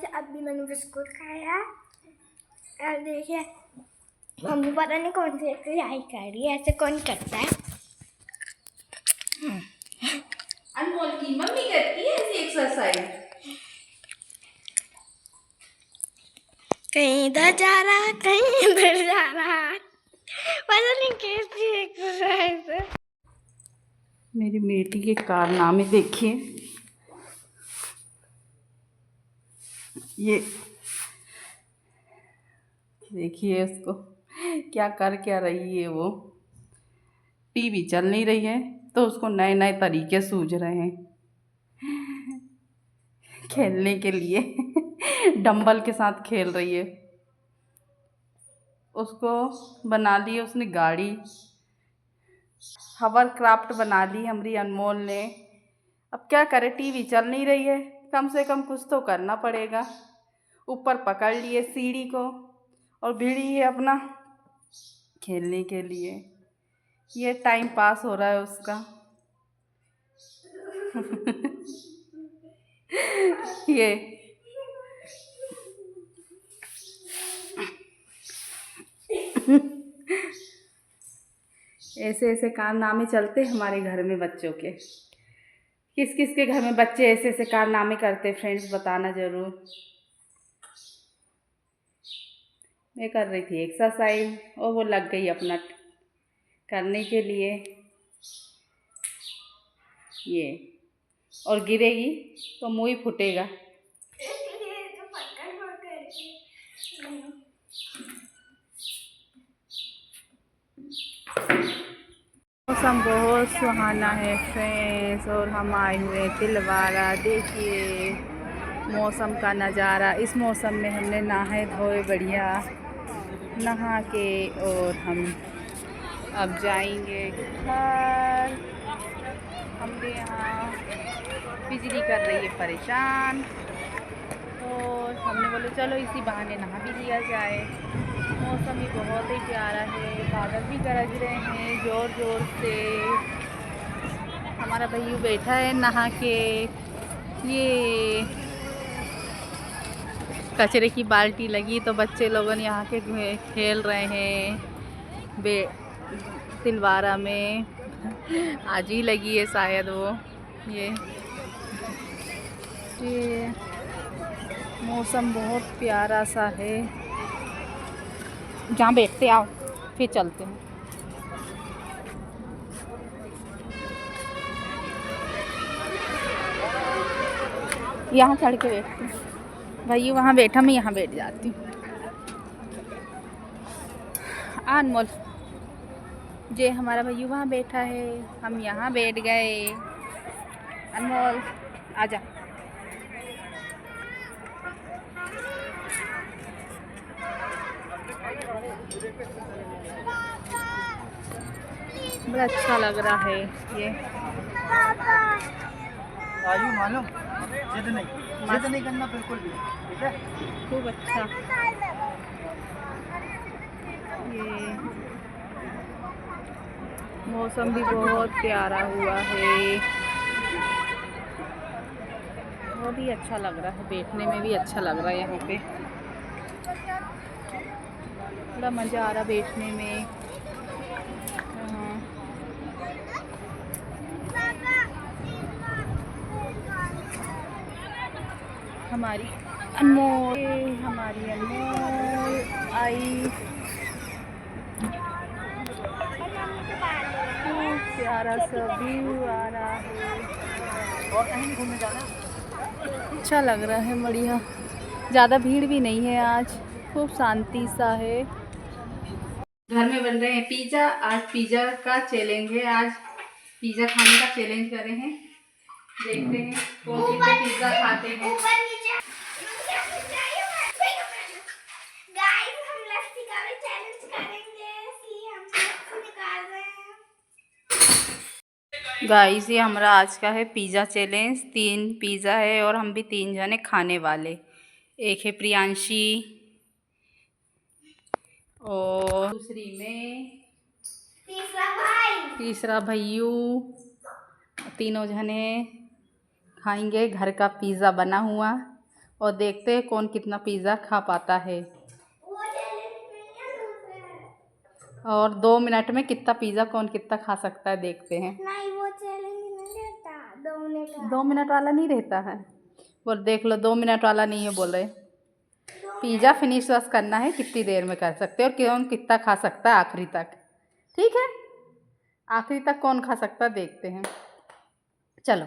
अभी मैंने बिस्कुट खाया और देखिए मम्मी पता नहीं कौन सी एक्सरसाइज कर रही है, ऐसे कौन करता है। अनमोल की मम्मी करती है ऐसी एक्सरसाइज। कहीं इधर जा रहा कहीं इधर जा रहा, पता नहीं कैसी एक्सरसाइज है। मेरी बेटी के कारनामे देखिए। ये देखिए उसको क्या कर क्या रही है। वो टीवी चल नहीं रही है तो उसको नए नए तरीके सूझ रहे हैं खेलने के लिए डंबल के साथ खेल रही है। उसको बना ली उसने गाड़ी, हवर क्राफ्ट बना ली हमारी अनमोल ने। अब क्या करे, टीवी चल नहीं रही है, कम से कम कुछ तो करना पड़ेगा। ऊपर पकड़ लिए सीढ़ी को और भिड़ी है अपना खेलने के लिए। ये टाइम पास हो रहा है उसका ये ऐसे ऐसे कारनामे चलते हमारे घर में बच्चों के। किस किस के घर में बच्चे ऐसे ऐसे कारनामे करते फ्रेंड्स, बताना ज़रूर। मैं कर रही थी एक्सरसाइज और वो लग गई अपना करने के लिए। ये और गिरेगी तो मुँह ही फूटेगा। मौसम बहुत सुहाना है फ्रेंड्स और हम आए हुए तिलवारा। देखिए मौसम का नज़ारा। इस मौसम में हमने नहाए धोए बढ़िया नहा के और हम अब जाएंगे घर। हमने यहाँ बिजली कर रही है परेशान और हमने बोले चलो इसी बहाने नहा भी लिया जाए। मौसम ही बहुत ही प्यारा है, बादल भी गरज रहे हैं ज़ोर ज़ोर से। हमारा भैया बैठा है नहा के। ये कचरे की बाल्टी लगी तो बच्चे लोगों ने यहाँ के खेल रहे हैं तिलवारा में। आज ही लगी है शायद वो। ये मौसम बहुत प्यारा सा है। जहाँ बैठते आओ फिर चलते हैं। यहाँ चढ़ के बैठती हूँ, भैया वहाँ बैठा मैं यहाँ बैठ जाती हूँ। अनमोल जे हमारा भैया वहाँ बैठा है, हम यहाँ बैठ गए। अनमोल आजा। बड़ा अच्छा लग रहा है ये। आयु मालूम जिद नहीं करना बिल्कुल भी, ठीक है। खूब अच्छा। ये मौसम भी बहुत प्यारा हुआ है, बहुत ही अच्छा लग रहा है, बैठने में भी अच्छा लग रहा है। यहाँ पे बड़ा मज़ा आ रहा बैठने में। हमारी अनमोल आई। प्यारा सा व्यू आ रहा है और कहीं घूमने जाना। अच्छा लग रहा है, बढ़िया। ज़्यादा भीड़ भी नहीं है आज, खूब शांति सा है। घर में बन रहे हैं पिज़्ज़ा। आज पिज़्ज़ा का चैलेंज है। आज पिज़्ज़ा खाने का चैलेंज कर रहे हैं। देखते हैं कौन कितने पिज़्ज़ा खाते हैं। गाइस ये हमारा आज का है पिज़्ज़ा चैलेंज। 3 पिज़्ज़ा है और हम भी 3 जने खाने वाले। एक है प्रियांशी और दूसरी में तीसरा भैयू। तीनों जने खाएंगे घर का पिज़्ज़ा बना हुआ और देखते हैं कौन कितना पिज़्ज़ा खा पाता है। वो चैलेंज नहीं है, दूसरा है। और 2 मिनट में कितना पिज़्ज़ा कौन कितना खा सकता है देखते हैं। नहीं, वो चैलेंज नहीं रहता 2 मिनट का। 2 मिनट वाला नहीं रहता है। बोल देख लो 2 मिनट वाला नहीं है बोल रहे। पिज़्ज़ा फिनिश बस करना है, कितनी देर में कर सकते हैं और कौन कितना खा सकता है आखिरी तक। ठीक है, आखिरी तक कौन खा सकता है देखते हैं। चलो।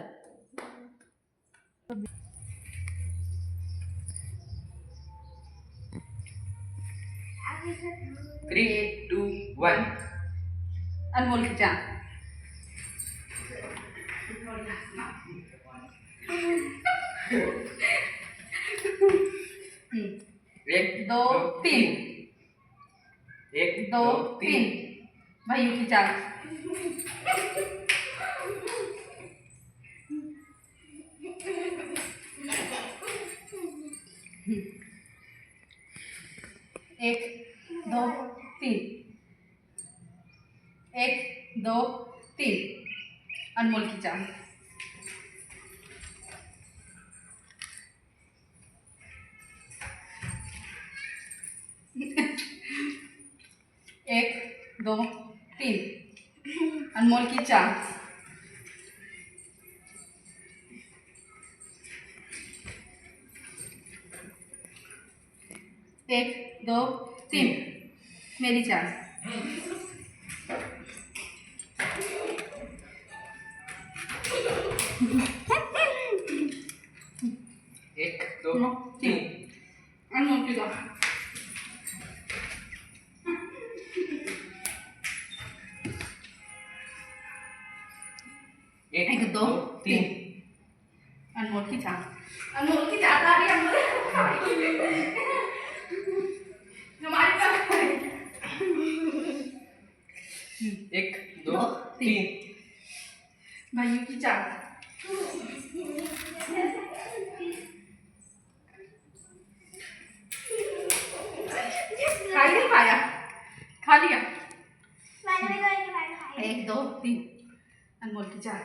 3, 2, 1। अनमोल खिंचा। 1 2 3। 1 2 2 3। 3। भाइयों की चाल। 1 2 3। 1 2 3। अनमोल की चाल। 1 2 3। अनमोल की चाल। 1 2 3। मेरी चाल। 1 2 3। अनमोल की चाल। 1 2 3। अनमोल की चाल। अनमोल की चाल आ रही है। हमारी चाल। 1 2 3। भाइयों की चाल। खा ही नहीं पाया, खा लिया। मैंने भी कोई बार खाई। 1 2 3। अनमोल की चाल।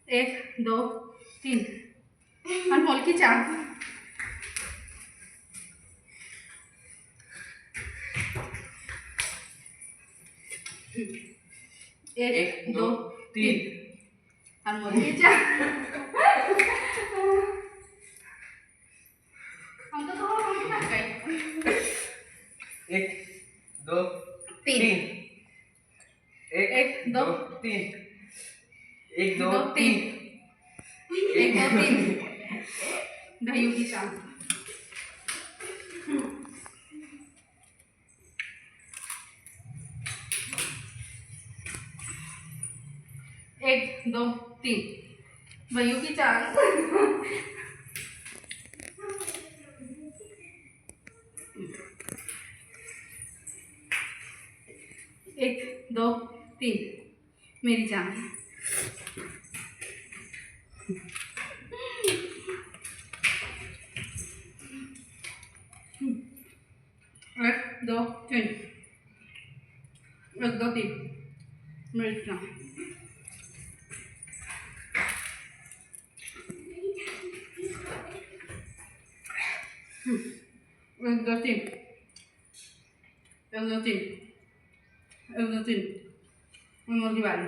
1 2 3। अनमोल की चाल। 1 2 3। अनमोल की चाल। हम तो दो रोटी खा गए। 1 2 3। 1 2 3। 1 2 3। 1 2 3। भाइयों की चाल। 1 2 3। भाइयों की चाल। 1 2 3। मेरी चाल। 1 2 3। 1 2 3। मेरी चाल। 1 2 3। 1 2 3। 1 2 3। अनमोल की बारी।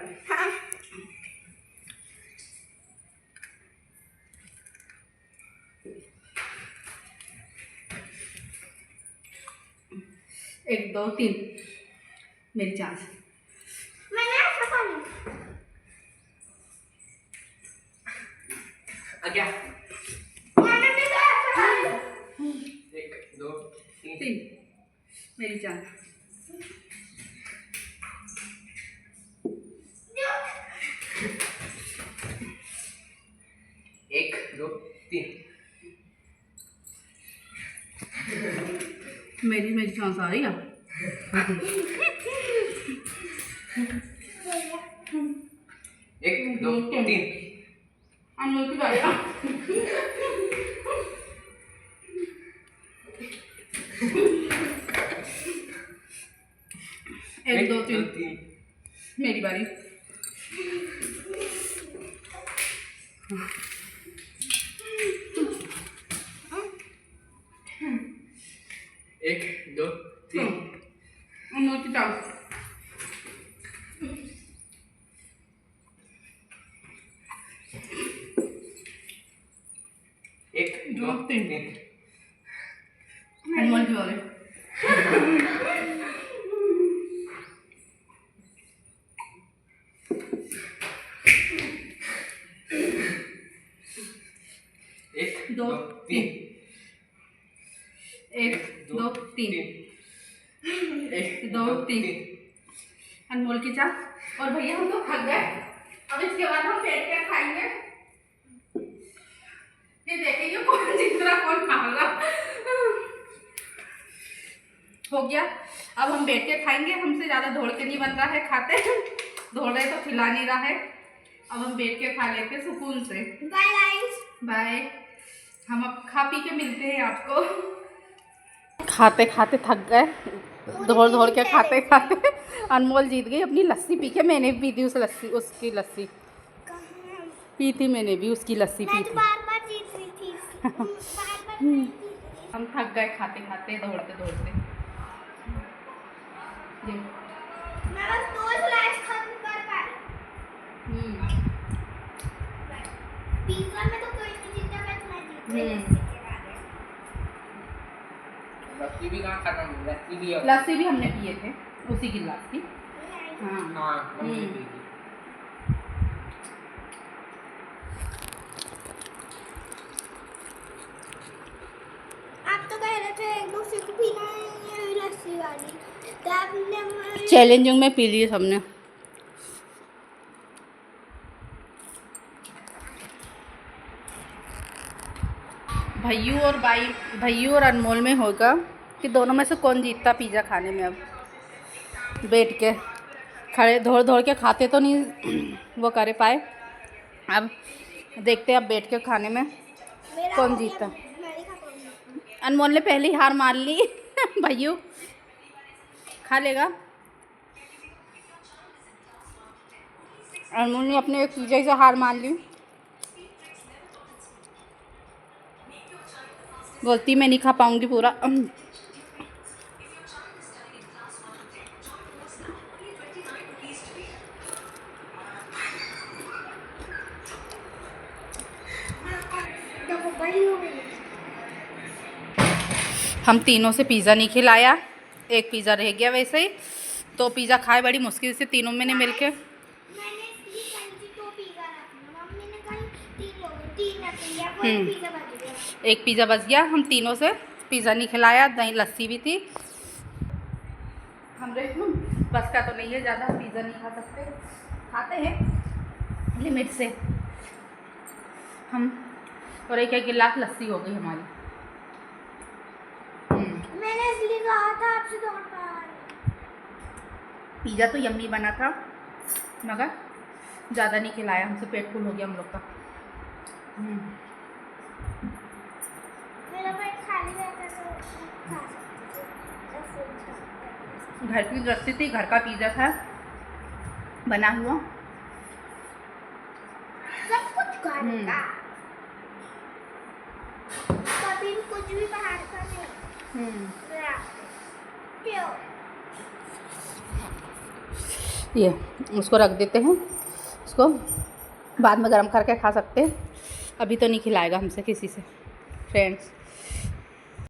1 2 3। मेरी चाल। मैंने ऐसा खा लिया। आ गया। मैंने भी तो ऐसा खा लिया। 1 2 3। 3। मेरी चाल। 1 2 3। मेरी चांस आ रही है। 1 2 3। अनमोल की बारी। 1 2 3। मेरी बारी। एक दो तीन। अनमोल की चाल। एक दो तीन। अनमोल की बारी। एक दो तीन। एक दो दो तीन। एक दो तीन। अनमोल की चाल। और भैया हम तो थक गए, अब इसके बाद हम बैठ के खाएंगे। ये देखेंगे कौन जीत रहा कौन हार रहा। हो गया, अब हम बैठ के खाएंगे। हमसे ज़्यादा दौड़ के नहीं बन रहा है खाते, दौड़ रहे तो खिला नहीं रहा है। अब हम बैठ के खा लेते सुकून से। Bye guys, bye. हम अब खा पी के मिलते हैं आपको। खाते खाते थक गए, दौड़ दौड़ के खाते खाते अनमोल जीत गई। अपनी लस्सी पी के, मैंने भी पी थी उस लस्सी, उसकी लस्सी पी थी मैंने भी, उसकी लस्सी पी मैं तो थी। बार-बार जीत रही थी। बार-बार मैं जीत रही थी। हम थक गए खाते खाते, दौड़ते दौड़ते। ये मैं बस 2 स्लाइस खत्म कर पाई। पिज्जा में तो कोई नहीं जीता, मैं जीत गई लस्सी के बाद। लस्सी भी कहाँ खत्म हुई? लस्सी भी है। लस्सी भी हमने पिए थे, उसी गिलास की। हाँ हाँ हमने पी थी। आप तो कह रहे थे एक दूसरे को पीना है ये लस्सी वाली, तो आपने चैलेंजिंग में पी लिए सबने। भैयू और अनमोल में होगा कि दोनों में से कौन जीतता पिज़्ज़ा खाने में। अब बैठ के खड़े दौड़ दौड़ के खाते तो नहीं वो करे पाए। अब देखते हैं अब बैठ के खाने में मेरा कौन हो गया, जीता। मैं नहीं खा पाऊंगी। अनमोल ने पहले ही हार मान ली। भैयू खा लेगा। अनमोल ने अपने एक पिज़्ज़ा से हार मान ली। बोलती मैं नहीं खा पाऊंगी पूरा। देखो बड़ी हो गई। हम तीनों से पिज़्ज़ा नहीं खिलाया, एक पिज़्ज़ा रह गया वैसे ही। तो पिज़्ज़ा खाए बड़ी मुश्किल से तीनों में ने मिलके। मैंने इसलिए कही थी 2 पिज्जा रखना, मम्मी ने कही 3 हो गए, 3 रखेंगे, अब 1 पिज्जा बच गया। एक पिज़्ज़ा बच गया। हम तीनों से पिज़्ज़ा नहीं खिलाया, दही लस्सी भी थी। हम बस का तो नहीं है, ज़्यादा पिज़्ज़ा नहीं खा सकते, खाते हैं लिमिट से हम। और एक गिलास लस्सी हो गई हमारी। मैंने इसलिए कहा था आपसे दौड़ पाया। पिज़्ज़ा तो यम्मी बना था, मगर ज़्यादा नहीं खिलाया, हमसे पेट फुल हो गया हम लोग का। मेरा पेट खाली रहता तो खा सकती थी। घर की लस्सी थी, घर का पिज़्ज़ा था बना हुआ। सब कुछ घर का, कभी भी कुछ भी बाहर का नहीं। क्यों? ये उसको रख देते हैं, उसको बाद में गर्म करके खा सकते हैं। अभी तो नहीं खिलाएगा हमसे किसी से फ्रेंड्स।